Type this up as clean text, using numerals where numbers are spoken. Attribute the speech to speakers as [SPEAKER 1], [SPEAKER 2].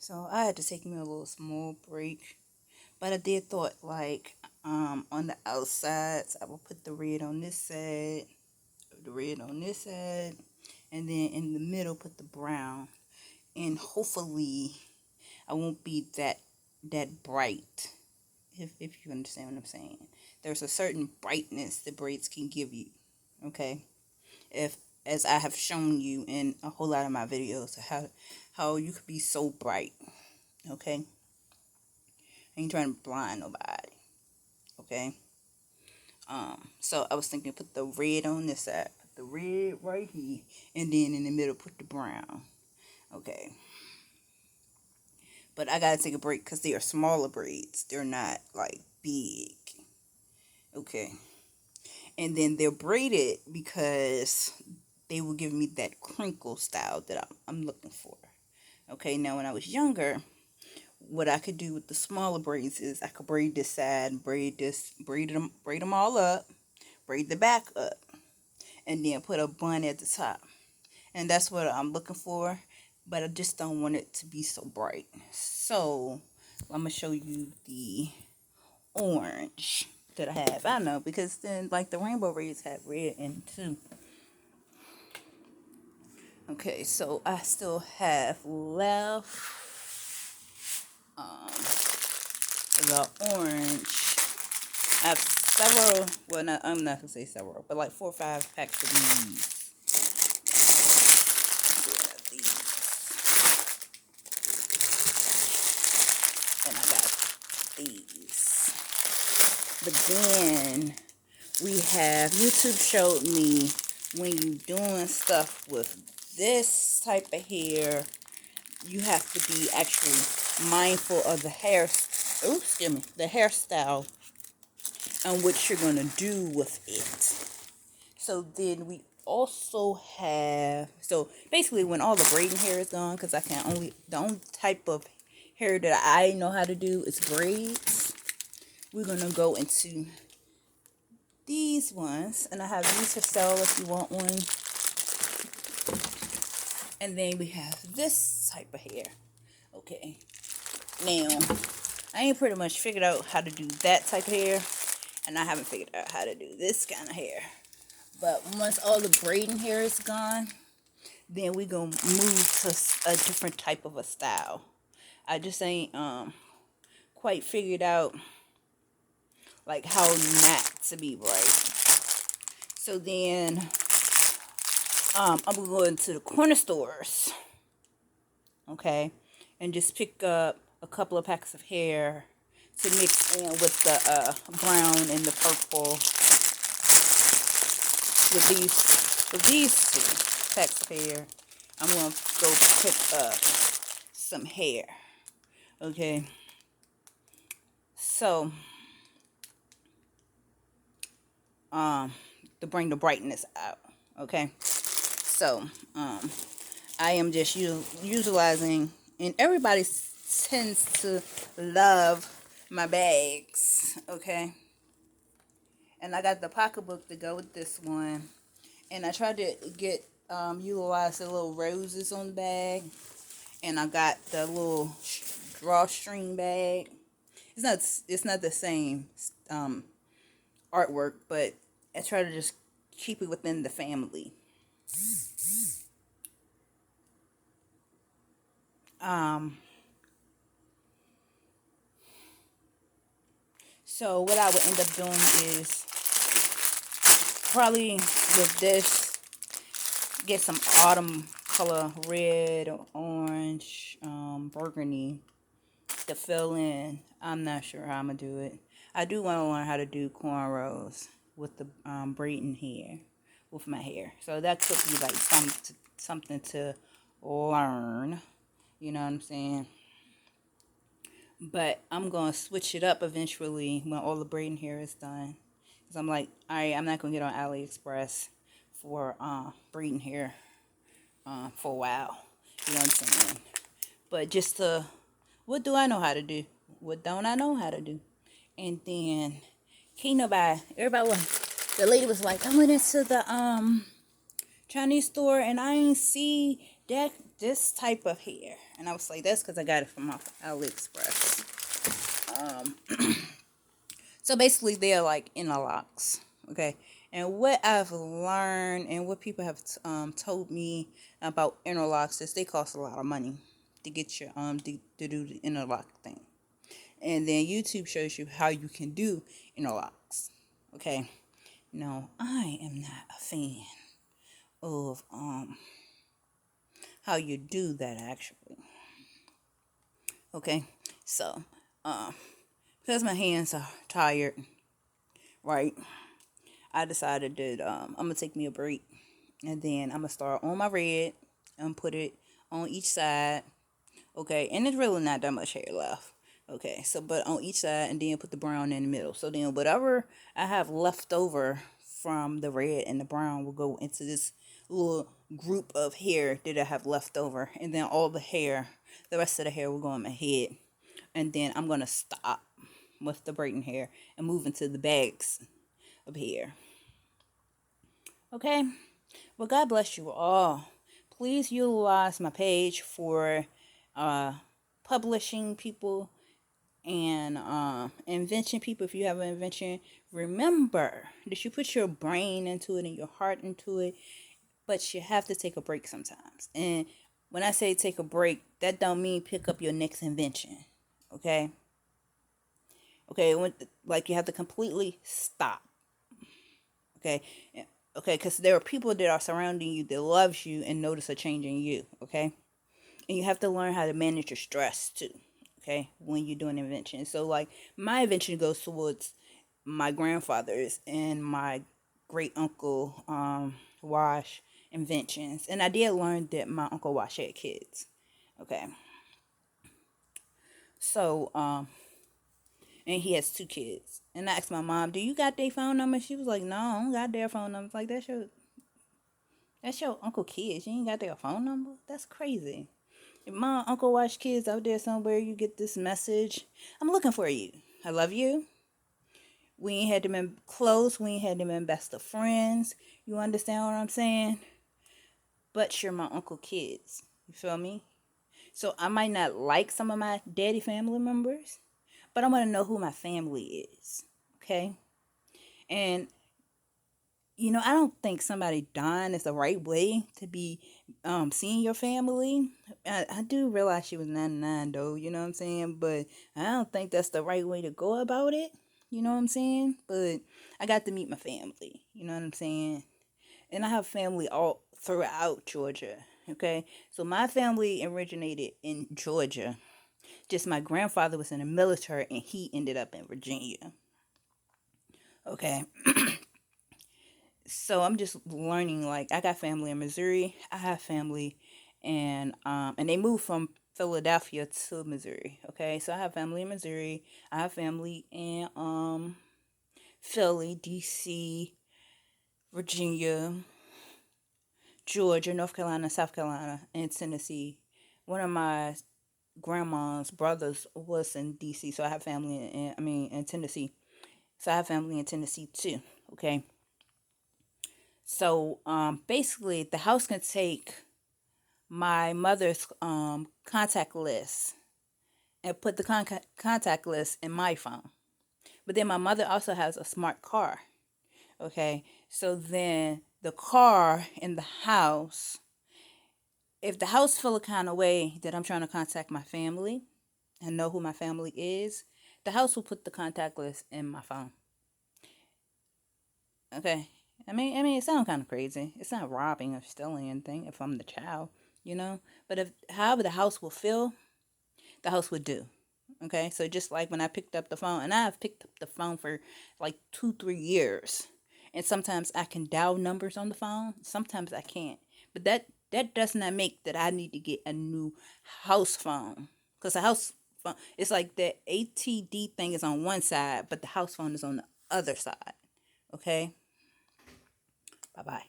[SPEAKER 1] So I had to take me a little small break. But I did thought like on the outsides I will put the red on this side, the red on this side, and then in the middle put the brown. And hopefully I won't be that bright. If you understand what I'm saying. There's a certain brightness the braids can give you. Okay? If as I have shown you in a whole lot of my videos how you could be so bright. Okay? I ain't trying to blind nobody. Okay? So I was thinking put the red on this side, put the red right here, and then in the middle put the brown. Okay. But I gotta take a break because they are smaller braids. They're not like big. Okay. And then they're braided because they will give me that crinkle style that I'm looking for. Okay, now when I was younger, what I could do with the smaller braids is I could braid this side, braid this, braid them all up, braid the back up, and then put a bun at the top. And that's what I'm looking for, but I just don't want it to be so bright. So I'm gonna show you the orange that I have. I know because then like the rainbow braids have red in too. Okay, so I still have left the orange. I have several. Well, not, I'm not gonna say several, but like 4 or 5 packs of these. And I got these. But then we have YouTube showed me when you doing stuff with this type of hair, you have to be actually mindful of the the hairstyle and what you're gonna do with it. So then we also have, so basically when all the braiding hair is gone, because the only type of hair that I know how to do is braids. We're gonna go into these ones, and I have these for sale if you want one. And then we have this type of hair. Okay, now I ain't pretty much figured out how to do that type of hair, and I haven't figured out how to do this kind of hair. But once all the braiding hair is gone, then we gonna move to a different type of a style. I just ain't quite figured out like how not to be right. So then I'm gonna go into the corner stores, okay, and just pick up a couple of packs of hair to mix in with the brown and the purple with these 2 packs of hair. I'm gonna go pick up some hair. Okay. So to bring the brightness out. Okay. So I am just utilizing, and everybody tends to love my bags. Okay. And I got the pocketbook to go with this one. And I tried to get utilize the little roses on the bag, and I got the little drawstring bag. It's not the same artwork, but I try to just keep it within the family. So what I would end up doing is probably with this get some autumn color, red, orange, burgundy to fill in. I'm not sure how I'm gonna do it. I do want to learn how to do cornrows with the braiding hair with my hair. So that could be like something to learn. You know what I'm saying? But I'm gonna switch it up eventually when all the braiding hair is done. Cause I'm like, alright, I'm not gonna get on AliExpress for braiding hair for a while. You know what I'm saying? But just to, what do I know how to do? What don't I know how to do? And then can't nobody, everybody was, the lady was like, I went into the Chinese store and I ain't see that this type of hair, and I was like, that's because I got it from off AliExpress. Um, so basically, they're like interlocks, okay. And what I've learned and what people have told me about interlocks is they cost a lot of money to get your to do the interlock thing. And then YouTube shows you how you can do interlocks. Okay. No, I am not a fan of how you do that actually. Okay. So, um because my hands are tired, right? I decided that I'm gonna take me a break, and then I'm gonna start on my red and put it on each side. Okay, and there's really not that much hair left. Okay, so but on each side, and then put the brown in the middle. So then whatever I have left over from the red and the brown will go into this little group of hair that I have left over, and then all the hair, the rest of the hair will go on my head, and then I'm gonna stop with the braiding hair and move into the bags of hair. Okay, well, God bless you all. Please utilize my page for uh, publishing people and invention people. If you have an invention, remember that you put your brain into it and your heart into it, but you have to take a break sometimes. And when I say take a break, that don't mean pick up your next invention. Okay? Okay, like you have to completely stop. Okay? Okay, because there are people that are surrounding you that loves you and notice a change in you. Okay? And you have to learn how to manage your stress too. Okay, when you're doing invention. So like my invention goes towards my grandfather's and my great uncle Wash inventions. And I did learn that my uncle Wash had kids. Okay. So and he has two kids. And I asked my mom, "Do you got their phone number?" She was like, "No, I don't got their phone numbers." Like that's your uncle kids. You ain't got their phone number? That's crazy. If my Uncle Wash kids out there somewhere, you get this message, I'm looking for you. I love you. We ain't had them in close. We ain't had them in best of friends. You understand what I'm saying? But you're my uncle kids. You feel me? So I might not like some of my daddy family members, but I want to know who my family is. Okay? And I don't think somebody dying is the right way to be seeing your family. I do realize she was 99 though, you know what I'm saying? But I don't think that's the right way to go about it. You know what I'm saying? But I got to meet my family. You know what I'm saying? And I have family all throughout Georgia. Okay? So my family originated in Georgia. Just my grandfather was in the military and he ended up in Virginia. Okay? So I'm just learning. Like I got family in Missouri. I have family, and they moved from Philadelphia to Missouri. Okay, so I have family in Missouri. I have family in Philly, D.C., Virginia, Georgia, North Carolina, South Carolina, and Tennessee. One of my grandma's brothers was in D.C., so I have family in Tennessee. So I have family in Tennessee too. Okay. So basically, the house can take my mother's contact list and put the contact list in my phone. But then my mother also has a smart car. Okay, so then the car in the house, if the house feel a kind of way that I'm trying to contact my family and know who my family is, the house will put the contact list in my phone. Okay. I mean, it sounds kind of crazy. It's not robbing or stealing anything if I'm the child, you know. But if however the house will feel, the house would do. Okay, so just like when I picked up the phone, and I've picked up the phone for like 2, 3 years, and sometimes I can dial numbers on the phone, sometimes I can't. But that does not make that I need to get a new house phone, because the house phone, it's like the ATD thing is on one side, but the house phone is on the other side. Okay, bye bye.